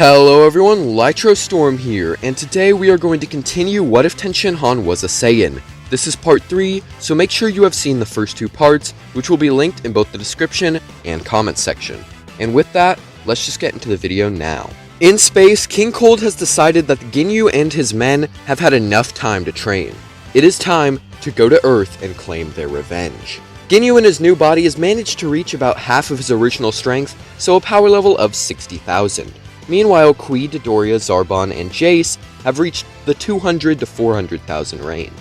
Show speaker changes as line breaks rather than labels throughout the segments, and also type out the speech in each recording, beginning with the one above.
Hello everyone, Lytro Storm here, and today we are going to continue What If Tenshinhan Was a Saiyan. This is part 3, so make sure you have seen the first 2 parts, which will be linked in both the description and comments section. And with that, let's just get into the video now. In space, King Cold has decided that Ginyu and his men have had enough time to train. It is time to go to Earth and claim their revenge. Ginyu in his new body has managed to reach about half of his original strength, so a power level of 60,000. Meanwhile, Kui, Dodoria, Zarbon, and Jace have reached the 200 to 400,000 range.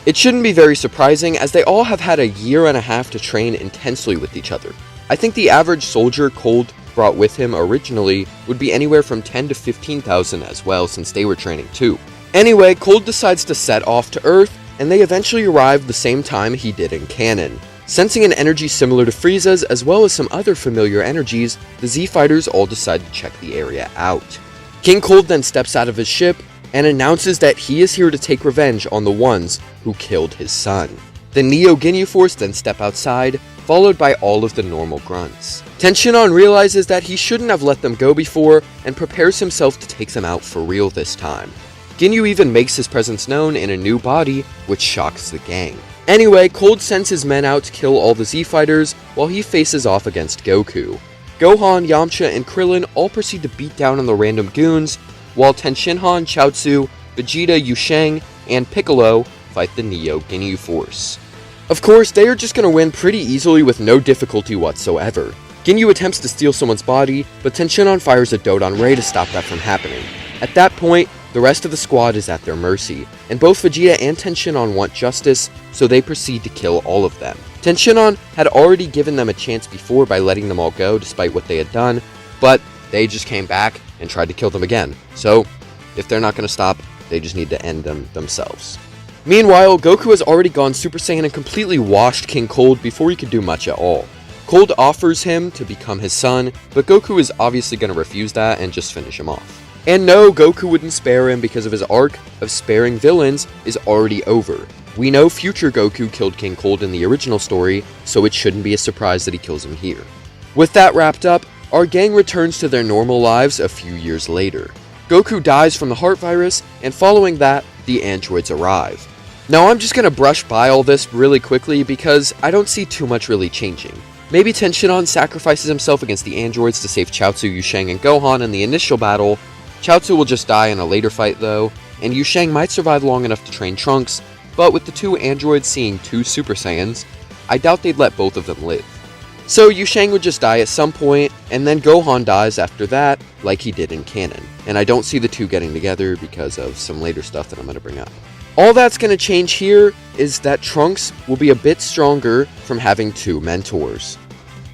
It shouldn't be very surprising, as they all have had a year and a half to train intensely with each other. I think the average soldier Cold brought with him originally would be anywhere from 10 to 15,000 as well, since they were training too. Anyway, Cold decides to set off to Earth, and they eventually arrive the same time he did in canon. Sensing an energy similar to Frieza's, as well as some other familiar energies, the Z-Fighters all decide to check the area out. King Cold then steps out of his ship and announces that he is here to take revenge on the ones who killed his son. The Neo Ginyu Force then step outside, followed by all of the normal grunts. Tenshinhan realizes that he shouldn't have let them go before, and prepares himself to take them out for real this time. Ginyu even makes his presence known in a new body, which shocks the gang. Anyway, Cold sends his men out to kill all the Z-Fighters while he faces off against Goku. Gohan, Yamcha, and Krillin all proceed to beat down on the random goons, while Tenshinhan, Chaozu, Vegeta, Yusheng, and Piccolo fight the Neo Ginyu Force. Of course, they are just going to win pretty easily with no difficulty whatsoever. Ginyu attempts to steal someone's body, but Tenshinhan fires a Dodon Ray to stop that from happening. At that point, the rest of the squad is at their mercy, and both Vegeta and Tenshinhan want justice, so they proceed to kill all of them. Tenshinhan had already given them a chance before by letting them all go despite what they had done, but they just came back and tried to kill them again. So, if they're not going to stop, they just need to end them themselves. Meanwhile, Goku has already gone Super Saiyan and completely washed King Cold before he could do much at all. Cold offers him to become his son, but Goku is obviously going to refuse that and just finish him off. And no, Goku wouldn't spare him because of his arc of sparing villains is already over. We know future Goku killed King Cold in the original story, so it shouldn't be a surprise that he kills him here. With that wrapped up, our gang returns to their normal lives a few years later. Goku dies from the heart virus, and following that, the androids arrive. Now I'm just gonna brush by all this really quickly because I don't see too much really changing. Maybe Tenshinhan sacrifices himself against the androids to save Chaozu, Yusheng, and Gohan in the initial battle. Chaozu will just die in a later fight though, and Yusheng might survive long enough to train Trunks, but with the 2 androids seeing 2 Super Saiyans, I doubt they'd let both of them live. So Yusheng would just die at some point, and then Gohan dies after that, like he did in canon, and I don't see the 2 getting together because of some later stuff that I'm going to bring up. All that's going to change here is that Trunks will be a bit stronger from having 2 mentors.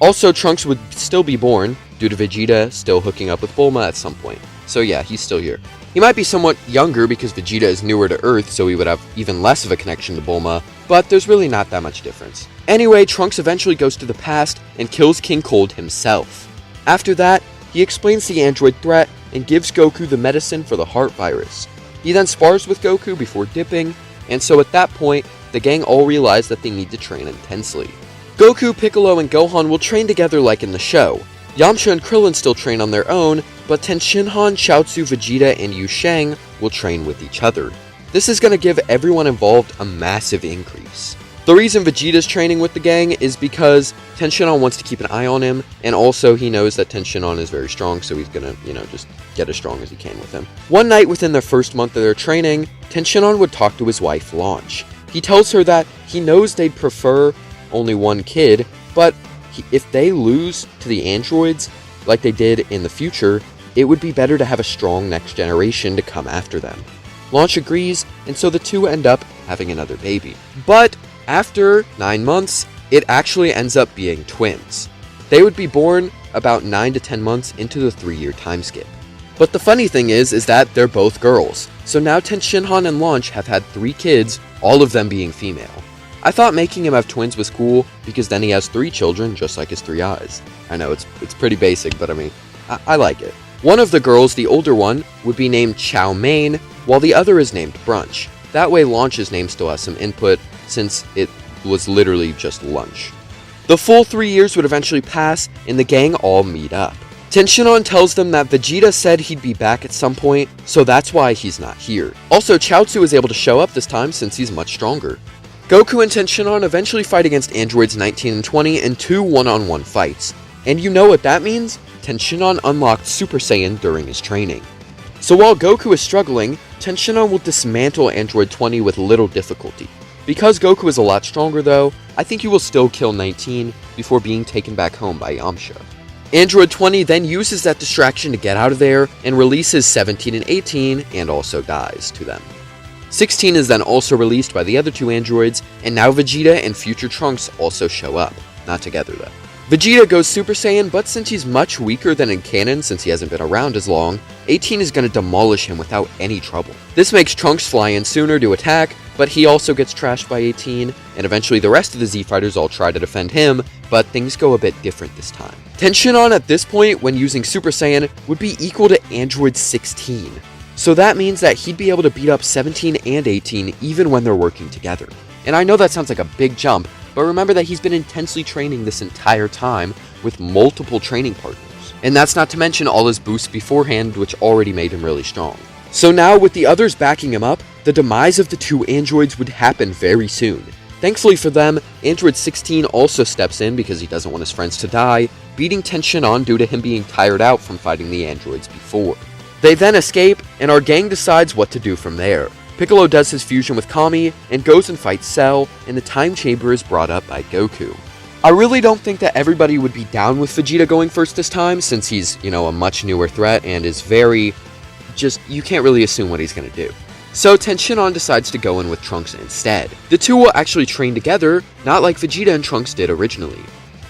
Also, Trunks would still be born, due to Vegeta still hooking up with Bulma at some point. So yeah, he's still here. He might be somewhat younger because Vegeta is newer to Earth, so he would have even less of a connection to Bulma, but there's really not that much difference. Anyway, Trunks eventually goes to the past and kills King Cold himself. After that, he explains the android threat and gives Goku the medicine for the heart virus. He then spars with Goku before dipping, and so at that point, the gang all realize that they need to train intensely. Goku, Piccolo, and Gohan will train together like in the show. Yamcha and Krillin still train on their own, but Tenshinhan, Chaozu, Vegeta, and Yusheng will train with each other. This is going to give everyone involved a massive increase. The reason Vegeta's training with the gang is because Tenshinhan wants to keep an eye on him, and also he knows that Tenshinhan is very strong, so he's going to, just get as strong as he can with him. One night within their first month of their training, Tenshinhan would talk to his wife, Launch. He tells her that he knows they'd prefer only one kid, but if they lose to the androids, like they did in the future, it would be better to have a strong next generation to come after them. Launch agrees, and so the 2 end up having another baby. But after 9 months, it actually ends up being twins. They would be born about 9 to 10 months into the 3-year time skip. But the funny thing is that they're both girls. So now Tenshinhan and Launch have had 3 kids, all of them being female. I thought making him have twins was cool, because then he has 3 children, just like his 3 eyes. I know, it's pretty basic, but I mean, I like it. One of the girls, the older one, would be named Chow Mein, while the other is named Brunch. That way Launch's name still has some input, since it was literally just lunch. The full 3 years would eventually pass, and the gang all meet up. Tenshinhan tells them that Vegeta said he'd be back at some point, so that's why he's not here. Also, Chaozu is able to show up this time since he's much stronger. Goku and Tenshinhan eventually fight against androids 19 and 20 in 2 one-on-one fights. And you know what that means? Tenshinhan unlocked Super Saiyan during his training. So while Goku is struggling, Tenshinhan will dismantle Android 20 with little difficulty. Because Goku is a lot stronger though, I think he will still kill 19 before being taken back home by Yamcha. Android 20 then uses that distraction to get out of there and releases 17 and 18 and also dies to them. 16 is then also released by the other 2 androids, and now Vegeta and future Trunks also show up. Not together though. Vegeta goes Super Saiyan, but since he's much weaker than in canon since he hasn't been around as long, 18 is going to demolish him without any trouble. This makes Trunks fly in sooner to attack, but he also gets trashed by 18, and eventually the rest of the Z Fighters all try to defend him, but things go a bit different this time. Tenshinhan at this point, when using Super Saiyan, would be equal to Android 16. So that means that he'd be able to beat up 17 and 18 even when they're working together. And I know that sounds like a big jump, but remember that he's been intensely training this entire time with multiple training partners. And that's not to mention all his boosts beforehand, which already made him really strong. So now with the others backing him up, the demise of the 2 androids would happen very soon. Thankfully for them, Android 16 also steps in because he doesn't want his friends to die, beating Tenshinhan due to him being tired out from fighting the androids before. They then escape, and our gang decides what to do from there. Piccolo does his fusion with Kami, and goes and fights Cell, and the time chamber is brought up by Goku. I really don't think that everybody would be down with Vegeta going first this time, since he's, a much newer threat, and is very... you can't really assume what he's gonna do. So Tenshinhan decides to go in with Trunks instead. The 2 will actually train together, not like Vegeta and Trunks did originally.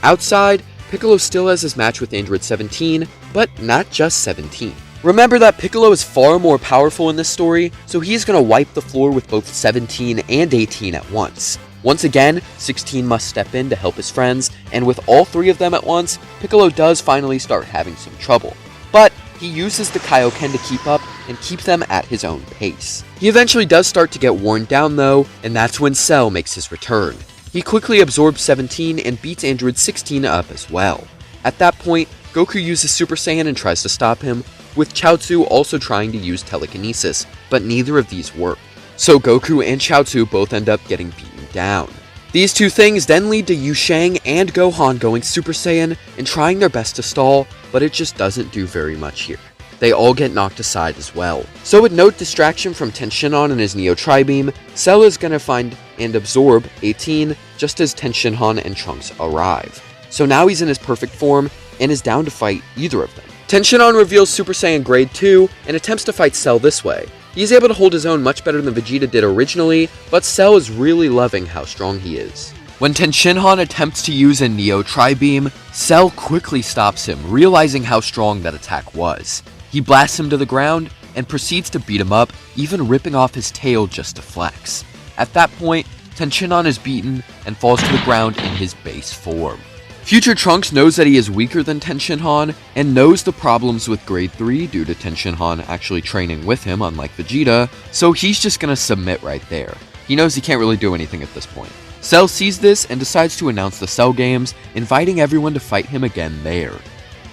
Outside, Piccolo still has his match with Android 17, but not just 17. Remember that Piccolo is far more powerful in this story, so he's going to wipe the floor with both 17 and 18 at once. Once again, 16 must step in to help his friends, and with all 3 of them at once, Piccolo does finally start having some trouble. But he uses the Kaioken to keep up and keep them at his own pace. He eventually does start to get worn down though, and that's when Cell makes his return. He quickly absorbs 17 and beats Android 16 up as well. At that point, Goku uses Super Saiyan and tries to stop him, with Chaozu also trying to use telekinesis, but neither of these work. So Goku and Chaozu both end up getting beaten down. These 2 things then lead to Yu Shang and Gohan going Super Saiyan and trying their best to stall, but it just doesn't do very much here. They all get knocked aside as well. So with no distraction from Tenshinhan and his Neo Tri-Beam, Cell is gonna find and absorb 18 just as Tenshinhan and Trunks arrive. So now he's in his perfect form and is down to fight either of them. Tenshinhan reveals Super Saiyan Grade 2 and attempts to fight Cell this way. He's able to hold his own much better than Vegeta did originally, but Cell is really loving how strong he is. When Tenshinhan attempts to use a Neo Tri-Beam, Cell quickly stops him, realizing how strong that attack was. He blasts him to the ground and proceeds to beat him up, even ripping off his tail just to flex. At that point, Tenshinhan is beaten and falls to the ground in his base form. Future Trunks knows that he is weaker than Tenshinhan, and knows the problems with Grade 3 due to Tenshinhan actually training with him, unlike Vegeta, so he's just gonna submit right there. He knows he can't really do anything at this point. Cell sees this and decides to announce the Cell Games, inviting everyone to fight him again there.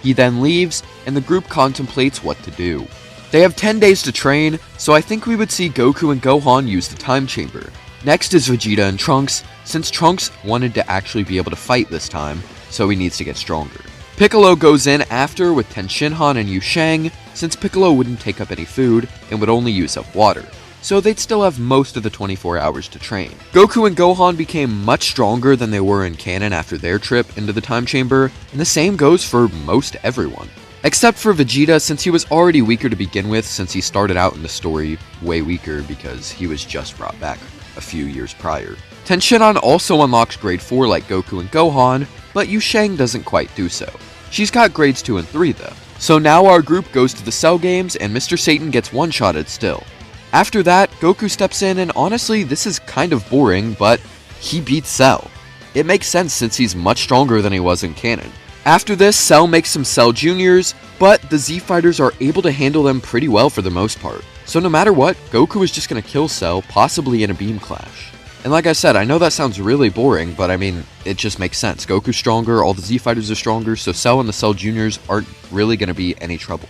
He then leaves, and the group contemplates what to do. They have 10 days to train, so I think we would see Goku and Gohan use the time chamber. Next is Vegeta and Trunks, since Trunks wanted to actually be able to fight this time, so he needs to get stronger. Piccolo goes in after with Tenshinhan and Yu Shang, since Piccolo wouldn't take up any food and would only use up water, so they'd still have most of the 24 hours to train. Goku and Gohan became much stronger than they were in canon after their trip into the time chamber, and the same goes for most everyone. Except for Vegeta, since he was already weaker to begin with, since he started out in the story way weaker because he was just brought back a few years prior. Tenshinhan also unlocks Grade 4 like Goku and Gohan, but Yu Shang doesn't quite do so. She's got Grades 2 and 3 though. So now our group goes to the Cell Games and Mr. Satan gets one-shotted still. After that, Goku steps in and honestly this is kind of boring, but he beats Cell. It makes sense since he's much stronger than he was in canon. After this, Cell makes some Cell Juniors, but the Z Fighters are able to handle them pretty well for the most part. So no matter what, Goku is just gonna kill Cell, possibly in a beam clash. And like I said, I know that sounds really boring, but I mean, it just makes sense. Goku's stronger, all the Z Fighters are stronger, so Cell and the Cell Juniors aren't really going to be any trouble.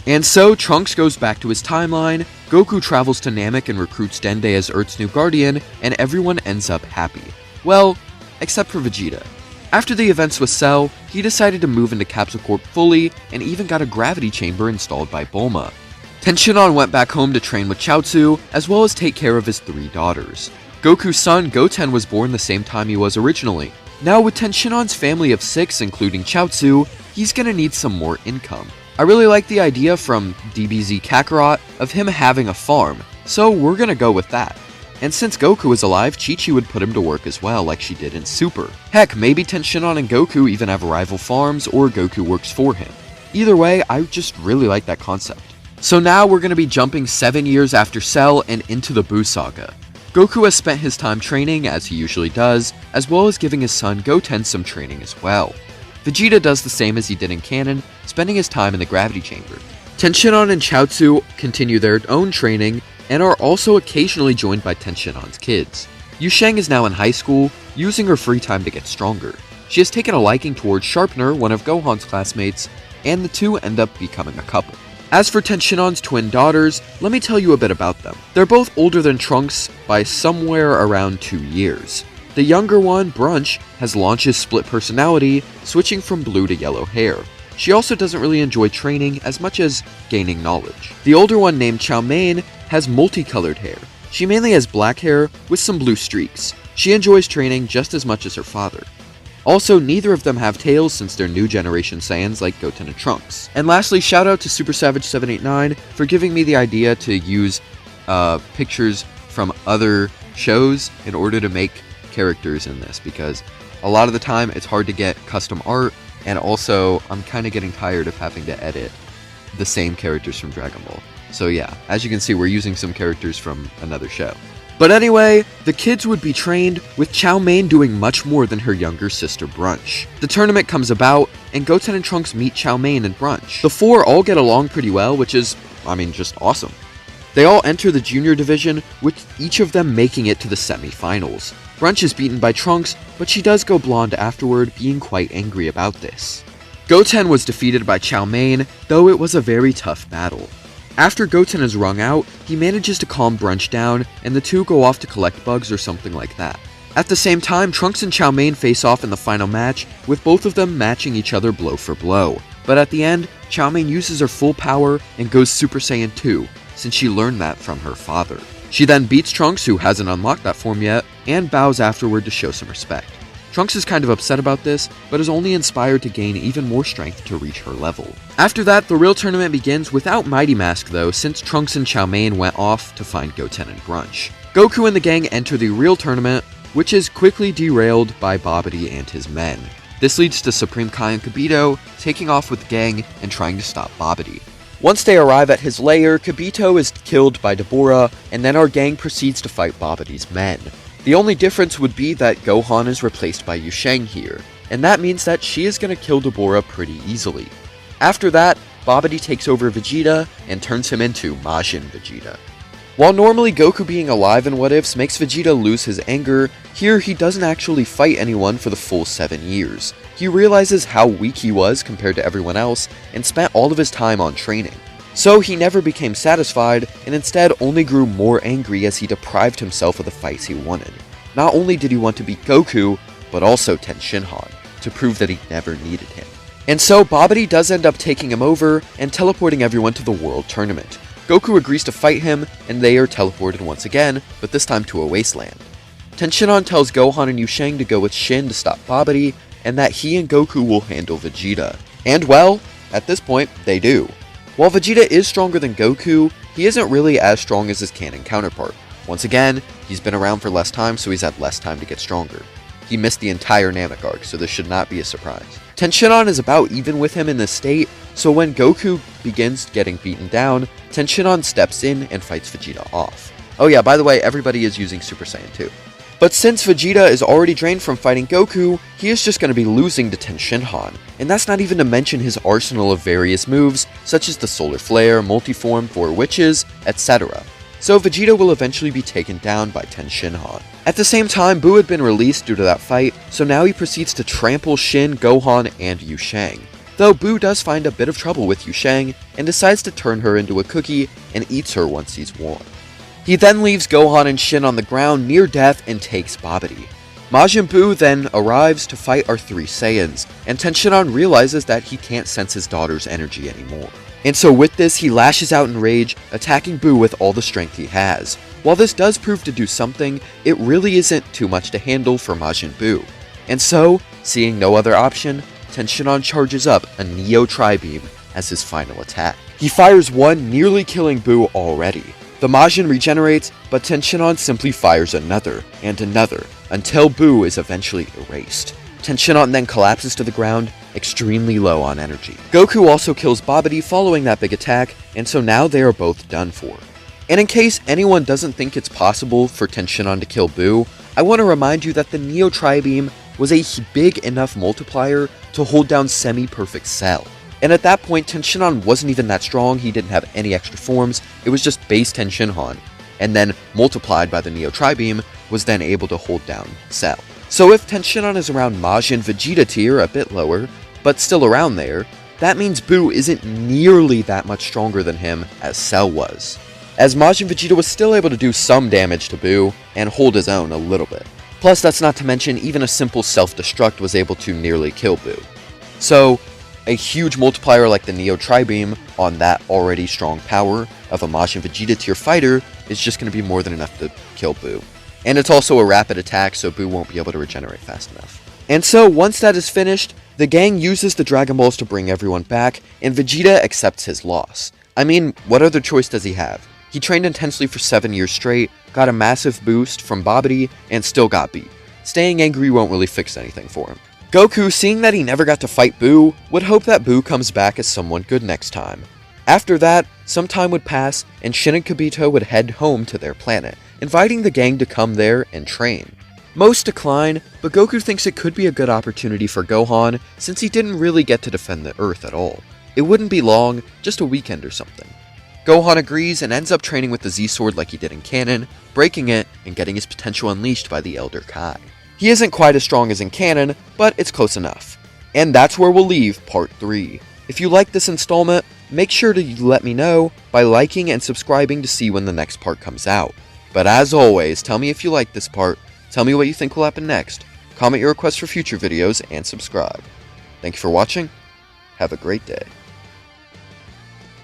And so, Trunks goes back to his timeline, Goku travels to Namek and recruits Dende as Earth's new guardian, and everyone ends up happy. Well, except for Vegeta. After the events with Cell, he decided to move into Capsule Corp fully, and even got a gravity chamber installed by Bulma. Tenshinhan went back home to train with Chaozu, as well as take care of his 3 daughters. Goku's son, Goten, was born the same time he was originally. Now with Tenshinhan's family of 6, including Chaozu, he's gonna need some more income. I really like the idea from DBZ Kakarot of him having a farm, so we're gonna go with that. And since Goku is alive, Chi-Chi would put him to work as well, like she did in Super. Heck, maybe Tenshinhan and Goku even have rival farms, or Goku works for him. Either way, I just really like that concept. So now we're gonna be jumping 7 years after Cell and into the Buu Saga. Goku has spent his time training, as he usually does, as well as giving his son Goten some training as well. Vegeta does the same as he did in canon, spending his time in the gravity chamber. Tenshinhan and Chaozu continue their own training, and are also occasionally joined by Tenshinhan's kids. Yusheng is now in high school, using her free time to get stronger. She has taken a liking towards Sharpener, one of Gohan's classmates, and the two end up becoming a couple. As for Tenshinhan's twin daughters, let me tell you a bit about them. They're both older than Trunks by somewhere around 2 years. The younger one, Brunch, has launched his split personality, switching from blue to yellow hair. She also doesn't really enjoy training as much as gaining knowledge. The older one, named Chow Mein, has multicolored hair. She mainly has black hair with some blue streaks. She enjoys training just as much as her father. Also, neither of them have tails since they're new generation Saiyans like Goten and Trunks. And lastly, shout out to Super Savage 789 for giving me the idea to use pictures from other shows in order to make characters in this, because a lot of the time it's hard to get custom art, and also I'm kind of getting tired of having to edit the same characters from Dragon Ball. So yeah, as you can see, we're using some characters from another show. But anyway, the kids would be trained, with Chow Mein doing much more than her younger sister Brunch. The tournament comes about, and Goten and Trunks meet Chow Mein and Brunch. The 4 all get along pretty well, which is, just awesome. They all enter the junior division, with each of them making it to the semi-finals. Brunch is beaten by Trunks, but she does go blonde afterward, being quite angry about this. Goten was defeated by Chow Mein, though it was a very tough battle. After Goten is wrung out, he manages to calm Brunch down, and the two go off to collect bugs or something like that. At the same time, Trunks and Chow Mein face off in the final match, with both of them matching each other blow for blow. But at the end, Chow Mein uses her full power and goes Super Saiyan 2, since she learned that from her father. She then beats Trunks, who hasn't unlocked that form yet, and bows afterward to show some respect. Trunks is kind of upset about this, but is only inspired to gain even more strength to reach her level. After that, the real tournament begins without Mighty Mask though, since Trunks and Chow Mein went off to find Goten and Brunch. Goku and the gang enter the real tournament, which is quickly derailed by Babidi and his men. This leads to Supreme Kai and Kibito taking off with the gang and trying to stop Babidi. Once they arrive at his lair, Kibito is killed by Deborah, and then our gang proceeds to fight Babidi's men. The only difference would be that Gohan is replaced by Yusheng here, and that means that she is going to kill Deborah pretty easily. After that, Babidi takes over Vegeta and turns him into Majin Vegeta. While normally Goku being alive in What Ifs makes Vegeta lose his anger, here he doesn't actually fight anyone for the full 7 years. He realizes how weak he was compared to everyone else and spent all of his time on training. So he never became satisfied, and instead only grew more angry as he deprived himself of the fights he wanted. Not only did he want to beat Goku, but also Tenshinhan, to prove that he never needed him. And so Babidi does end up taking him over and teleporting everyone to the World Tournament. Goku agrees to fight him, and they are teleported once again, but this time to a wasteland. Tenshinhan tells Gohan and Yusheng to go with Shin to stop Babidi, and that he and Goku will handle Vegeta. And well, at this point, they do. While Vegeta is stronger than Goku, he isn't really as strong as his canon counterpart. Once again, he's been around for less time, so he's had less time to get stronger. He missed the entire Namek arc, so this should not be a surprise. Tenshinhan is about even with him in this state, so when Goku begins getting beaten down, Tenshinhan steps in and fights Vegeta off. Oh yeah, by the way, everybody is using Super Saiyan 2. But since Vegeta is already drained from fighting Goku, he is just going to be losing to Tenshinhan, and that's not even to mention his arsenal of various moves, such as the Solar Flare, Multiform, 4 Witches, etc. so Vegeta will eventually be taken down by Tenshinhan. At the same time, Buu had been released due to that fight, so now he proceeds to trample Shin, Gohan, and Yusheng. Though Buu does find a bit of trouble with Yusheng, and decides to turn her into a cookie and eats her once he's won. He then leaves Gohan and Shin on the ground near death and takes Babidi. Majin Buu then arrives to fight our three Saiyans, and Tenshinhan realizes that he can't sense his daughter's energy anymore. And so with this, he lashes out in rage, attacking Buu with all the strength he has. While this does prove to do something, it really isn't too much to handle for Majin Buu. And so, seeing no other option, Tenshinhan charges up a Neo Tri-Beam as his final attack. He fires one, nearly killing Buu already. The Majin regenerates, but Tenshinhan simply fires another, and another, until Buu is eventually erased. Tenshinhan then collapses to the ground, extremely low on energy. Goku also kills Babidi following that big attack, and so now they are both done for. And in case anyone doesn't think it's possible for Tenshinhan to kill Buu, I want to remind you that the Neo Tri-Beam was a big enough multiplier to hold down Semi-Perfect Cell. And at that point, Tenshinhan wasn't even that strong, he didn't have any extra forms, it was just base Tenshinhan, and then multiplied by the Neo Tri-Beam, was then able to hold down Cell. So if Tenshinhan is around Majin Vegeta tier, a bit lower, but still around there, that means Buu isn't nearly that much stronger than him as Cell was, as Majin Vegeta was still able to do some damage to Buu, and hold his own a little bit. Plus, that's not to mention, even a simple self-destruct was able to nearly kill Buu. So, a huge multiplier like the Neo Tri-Beam on that already strong power of a Majin Vegeta tier fighter is just going to be more than enough to kill Buu. And it's also a rapid attack, so Buu won't be able to regenerate fast enough. And so, once that is finished, the gang uses the Dragon Balls to bring everyone back, and Vegeta accepts his loss. I mean, what other choice does he have? He trained intensely for 7 years straight, got a massive boost from Babidi, and still got beat. Staying angry won't really fix anything for him. Goku, seeing that he never got to fight Buu, would hope that Buu comes back as someone good next time. After that, some time would pass, and Shin and Kibito would head home to their planet, inviting the gang to come there and train. Most decline, but Goku thinks it could be a good opportunity for Gohan, since he didn't really get to defend the Earth at all. It wouldn't be long, just a weekend or something. Gohan agrees and ends up training with the Z-Sword like he did in canon, breaking it and getting his potential unleashed by the Elder Kai. He isn't quite as strong as in canon, but it's close enough. And that's where we'll leave Part 3. If you like this installment, make sure to let me know by liking and subscribing to see when the next part comes out. But as always, tell me if you like this part, tell me what you think will happen next, comment your requests for future videos, and subscribe. Thank you for watching, have a great day.